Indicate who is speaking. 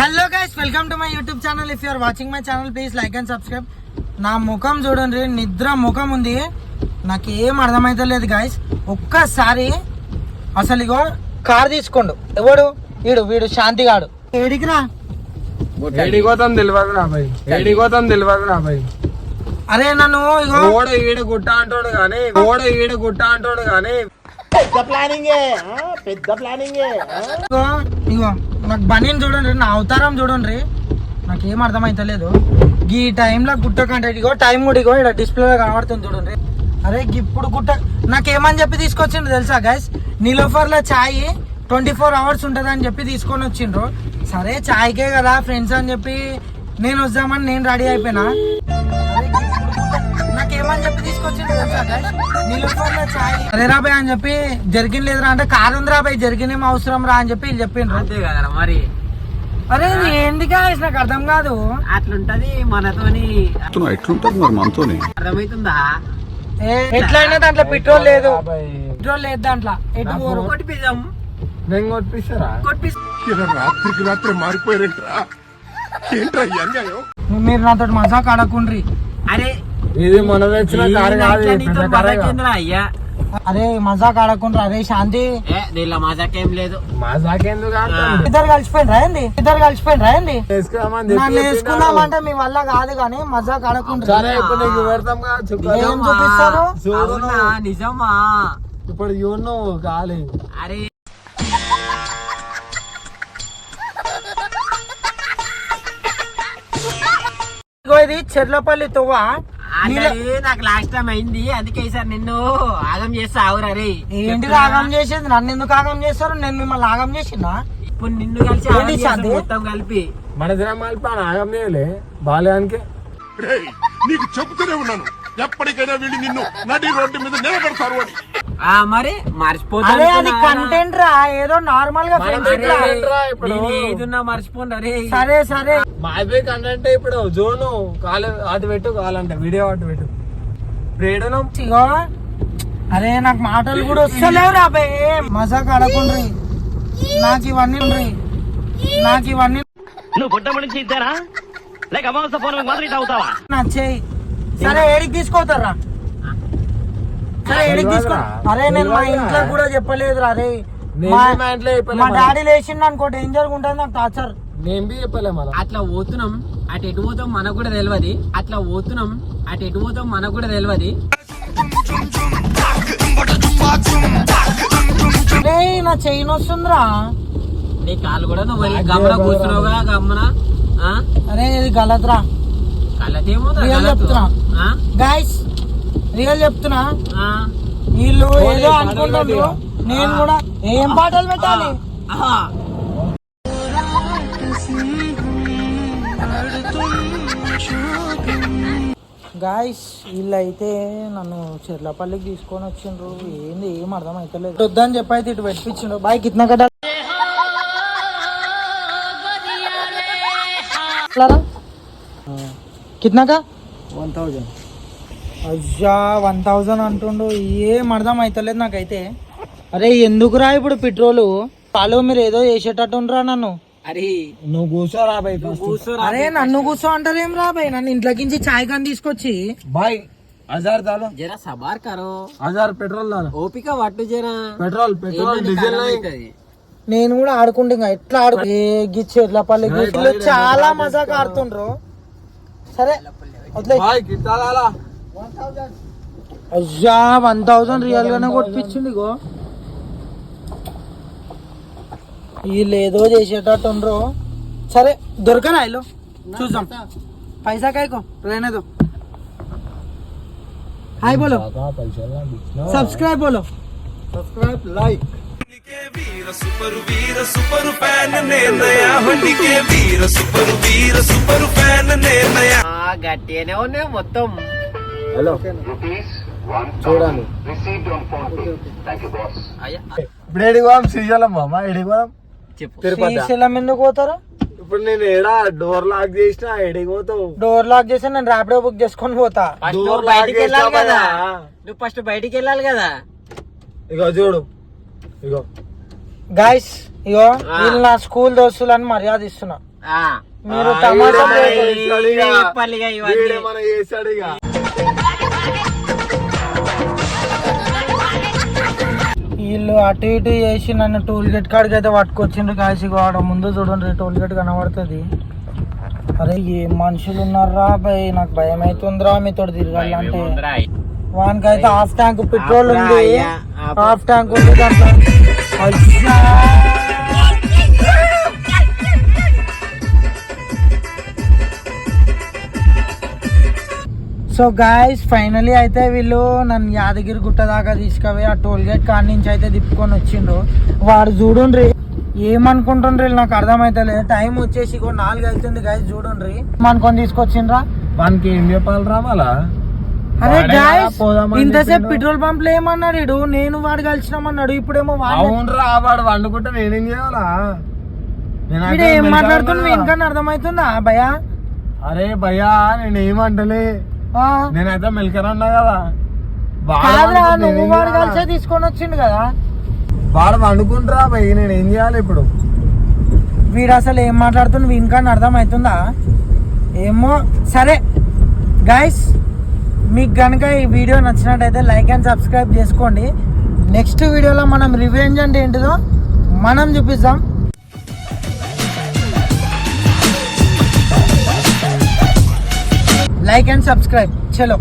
Speaker 1: Hello guys, welcome to my YouTube channel. If you are watching my channel please like and subscribe. నా ముఖం చూడండి, నిద్ర ముఖం ఉంది, నాకేం అర్థమైతే లేదు గైస్. ఒక్కసారి అసలు ఇగో కార్ తీసుకోండు, ఎవడు వీడు శాంతిగాడు. ఏడికిరా
Speaker 2: ఏడికోతాం తెలియదు నా భయ్, ఏడికోతాం తెలియదు నా భయ్.
Speaker 1: అరే నన్ను ఇగో
Speaker 2: ఓడ ఈడ గుట్ట అంటాడు కానీ పెద్ద ప్లానింగ్
Speaker 1: ఇగో నాకు బనీని చూడండి, నా అవతారం చూడండి, నాకేం అర్థమైతలేదు. ఈ టైంలో గుట్ట కంటే ఇగో టైం కూడా ఇగో ఇక్కడ డిస్ప్లేలో కనబడుతుంది చూడండి. అరే ఇప్పుడు గుట్ట నాకేమని చెప్పి తీసుకొచ్చిండ్రు తెలుసా గైస్, నీలోఫర్లో ఛాయ్ 24 hours ఉంటుంది అని చెప్పి తీసుకొని వచ్చిండ్రు. సరే ఛాయ్కే కదా ఫ్రెండ్స్ అని చెప్పి నేను వద్దామని నేను రెడీ అయిపోయినా. నాకేమని చెప్పి తీసుకొచ్చిండ్రు తెలుసా గైస్, నీలోఫర్లో ఛాయ్. అరే రాబాయ్ అని చెప్పి జరిగిన్ లేదురా అంటే కారు ఉంది రాబాయ్, జరిగిన ఏం అవసరం రా అని చెప్పి వీళ్ళు చెప్పిండ్రు.
Speaker 3: అంతే కదా మరి.
Speaker 1: అరే ఏంది గాయస్ నాకు అర్థం కాదు.
Speaker 3: అట్లుంటది మనతోని,
Speaker 4: ఎట్లుంటది మరి మనతోని
Speaker 3: అర్థమైతుందా?
Speaker 1: ఎట్లయినా దాంట్లో పెట్రోల్ లేదు దాంట్లో. ఎటు పోరు
Speaker 3: కొట్టిపిద్దాం,
Speaker 2: నేను కొట్టిస్తారా?
Speaker 4: రాత్రికి రాత్రి మారిపోయారేంట్రా, ఏంట్రా ఈ అన్యాయం?
Speaker 1: మీరు నాతో మజాక్ ఆడకుండ్రి.
Speaker 3: అరే
Speaker 2: ఇది మన తెచ్చిన కారు కాదు,
Speaker 3: నీతో
Speaker 2: పెద్ద కారే కాదు.
Speaker 3: మజాకేంద్రా అయ్యా?
Speaker 1: అరే మజాక్ ఆడకుండ్రి. అరే శాంతి
Speaker 3: దీనిలో మజాకేం లేదు.
Speaker 2: మాసాకెందుకు ఆడతాం?
Speaker 1: ఇద్దరు కలిసిపోయినరా ఏంది
Speaker 2: వేసుకుందామని
Speaker 1: నన్ను వేసుకుందామంటే మీ వల్ల కాదు కానీ మజాక్ ఆడకుండ్రి.
Speaker 2: సరే ఇప్పుడు నీకు పెడతాం కదా, చుక్క.
Speaker 1: ఏం చూపిస్తారు?
Speaker 3: అవునా, నిజమా?
Speaker 2: ఇప్పుడు చూడు కాలే.
Speaker 3: అరే
Speaker 1: ఇగో ఇది చెర్లపల్లి తవ్వ.
Speaker 3: అదే నాకు లాస్ట్ టైం అయింది, అందుకే సార్ నిన్ను ఆగం చేస్తా. ఆవురా రే,
Speaker 1: ఏంటిది ఆగం చేసేది? నన్ను ఎందుకు ఆగం చేస్తారు? నేను మిమ్మల్ని ఆగం చేసినా?
Speaker 3: ఇప్పుడు నిన్ను కలిసి ఆగం
Speaker 1: ఏంటి
Speaker 3: చేస్తా,
Speaker 1: శాంతి?
Speaker 3: మొత్తం కలిపి.
Speaker 2: మన దినం కలిపి ఆగం చేయలే బాలేదానికి.
Speaker 4: రేయ్, నీకు చెబుతూనే ఉన్నాను, ఎప్పటికైనా వీళ్ళు నిన్ను నడి రోడ్డు మీద నిలబెడతారు అని.
Speaker 3: మరి మర్చిపోతా.
Speaker 1: అరే అది కంటెంట్ రా, ఏదో నార్మల్ గా ఫ్రెండ్షిప్ లా.
Speaker 3: ఏదున్నా మర్చిపోండి. అరే
Speaker 1: సరే
Speaker 2: మాది కంటే ఇప్పుడు జోను కాలు అటు పెట్టు, కావాలంటే వీడియో అటు పెట్టు. ఇప్పుడు
Speaker 1: ఇగో అరే నాకు మాటలు కూడా వస్తలేవు రాబాయ్, మజాక్ ఆడకుండ్రి. నాకు ఇవన్నీ
Speaker 5: నువ్వు పుట్టం నుంచి ఇద్దారా లేక అమావాస ఫోన్ మాత్రం ఇట్లా అవుతావా?
Speaker 1: నచ్చేయి. సరే ఏడికి తీసుకోతారా? సరే ఏడికి తీసుకో. అరే నేను మా ఇంట్లో కూడా చెప్పలేదురా. అరే మా డాడీ లేచిండు అనుకో డేంజర్ ఉంటుంది నాకు టార్చర్.
Speaker 2: నేను చెప్పలే మళ్ళీ.
Speaker 3: అట్లా పోతున్నాం, అటు ఎటు పోతాం మనకు కూడా తెలియదు.
Speaker 1: అరే నా చైన్ వస్తుందిరా.
Speaker 3: నీ కాలు కూడా నువ్వు గమన కూర్చున్నావుగా, గమన.
Speaker 1: అరే ఇది గలత్రా,
Speaker 3: కళ్ళతేమో
Speaker 1: రియల్ చెప్తున్నా గైస్, రియల్ చెప్తున్నా. వీళ్ళు ఏదో అనుకుంటారు, నేను కూడా ఏం పాటలు పెట్టాలి. గాయస్ వీళ్ళైతే నన్ను చెర్లపల్లికి తీసుకొని వచ్చిండ్రు. ఏంది ఏం అర్థం అవుతలేదు. వద్దని చెప్పైతే ఇటు పెట్టించిండ్రు. బాయ్ కిतना కట్టాలి? కిత్నాకా?
Speaker 2: 1000.
Speaker 1: అయ్యా 1000 అంటుండు, ఏం అర్థం అవుతలేదు నాకైతే. అరే ఎందుకురా ఇప్పుడు పెట్రోలు పాలు మీరు ఏదో చేసేటట్టుండ్రా నన్ను.
Speaker 3: అరే
Speaker 2: నువ్వు కూర్చోరా బాయ్,
Speaker 1: అరే నన్ను కూర్చో అంటారేం రా బాయ్, నన్ను ఇంట్లోకించి ఛాయ్ కానీ తీసుకొచ్చి.
Speaker 2: బాయ్ 1000 దాలో
Speaker 3: జరా సబార్ కరో,
Speaker 2: 1000 పెట్రోల్ దాలో.
Speaker 3: ఓపిక పట్టు జరా.
Speaker 2: పెట్రోల్ డీజిల్
Speaker 1: నేను కూడా ఆడుకుంటే ఇంకా ఎట్లా గిచ్చి ఎట్లా పల్లె గిట్లు చాలా మజాగా ఆడుతుండ్రు. సరే వదిలే. అయ్యా 1000 రియల్ గానే కొట్టించిండు. ఇగో వీళ్ళు ఏదో చేసేటట్టుండ్రు. సరే దొరకనా ఇల్లు చూద్దాం. పైసా కాయకో రేనేదో. హాయ్ బోలో, సబ్స్క్రైబ్ బోలో,
Speaker 2: సబ్స్క్రైబ్ లైక్.
Speaker 3: గట్టిగానే ఉన్నాయి మొత్తం.
Speaker 2: హలో చూడండి, ఇప్పుడు ఎడిగోదాం? శ్రీశైలం మామ, ఎడిగోదాం?
Speaker 3: చెప్పు.
Speaker 1: శ్రీశైలం ఎందుకు పోతారు?
Speaker 2: ఇప్పుడు నేను ఏడా డోర్ లాక్ చేసిన ఎడిగోతావు?
Speaker 1: డోర్ లాక్ చేసి నేను ర్యాపిడో బుక్ చేసుకొని పోతా.
Speaker 3: బయటికి వెళ్ళాలి కదా, నువ్వు ఫస్ట్ బయటికి వెళ్ళాలి కదా.
Speaker 2: ఇగో చూడు, ఇగో
Speaker 1: గాయస్ ఇగో వీళ్ళు నా స్కూల్ దోస్తులని మర్యాద ఇస్తున్నా. మీరు తమాషా వీళ్ళు అటు ఇటు చేసి నన్ను టోల్ గేట్ కాడికి అయితే పట్టుకొచ్చిండ్రు కాసి ఆడ ముందు చూడండి టోల్ గేట్ కనబడుతుంది. అరే ఏం మనుషులు ఉన్నారా భయ్, నాకు భయం అవుతుందిరా మీతో తిరగాలంటే. వానికి అయితే హాఫ్ ట్యాంక్ పెట్రోల్ ఉంది, హాఫ్ ట్యాంక్ ఉంది దాంట్లో. అయ్యా సో గాయస్ ఫైనలీ అయితే వీళ్ళు నన్ను యాదగిరి గుట్ట దాకా తీసుకుపోయి ఆ టోల్ గేట్ కాడి నుంచి అయితే తిప్పుకొని వచ్చిండ్రు. వాడు చూడుండ్రి ఏమనుకుంటుండ్రి నాకు అర్థమైతలేదు. టైం వచ్చేసి 4 అవుతుంది గాయస్, చూడుండ్రి ఏమనుకొని తీసుకొచ్చిండ్రా.
Speaker 2: వానికి ఏం చెప్పాలి రావాలా?
Speaker 1: అరే గాయస్ ఇంతసేపు పెట్రోల్ పంప్ లో ఏమన్నాడు వీడు, నేను వాడు కలిసినామన్నాడు. ఇప్పుడేమో
Speaker 2: అవునరా వాడు వండుకుంటే నేనేం చేయాలా?
Speaker 1: వీడు ఏం మాట్లాడుతున్నా ఇంకా అర్థమవుతుందా భయ్యా?
Speaker 2: అరే భయ్యా నేనేమంటలే, నేనైతే మెల్కరన్నా కదా.
Speaker 1: నువ్వు వాడు కలిసే తీసుకొని వచ్చిండు కదా.
Speaker 2: వాడు వండుకుంటారా భయ్, నేను ఏం చేయాలి ఇప్పుడు?
Speaker 1: వీడు అసలు ఏం మాట్లాడుతున్నా వీనికన్నా అర్థమవుతుందా ఏమో. సరే గైస్, మీకు కనుక ఈ వీడియో నచ్చినట్టయితే లైక్ అండ్ సబ్స్క్రైబ్ చేసుకోండి. నెక్స్ట్ వీడియోలో మనం రివెంజ్ అంటే ఏంటిదో మనం చూపిస్తాం. లైక్ అండ్ సబ్స్క్రైబ్ చలో.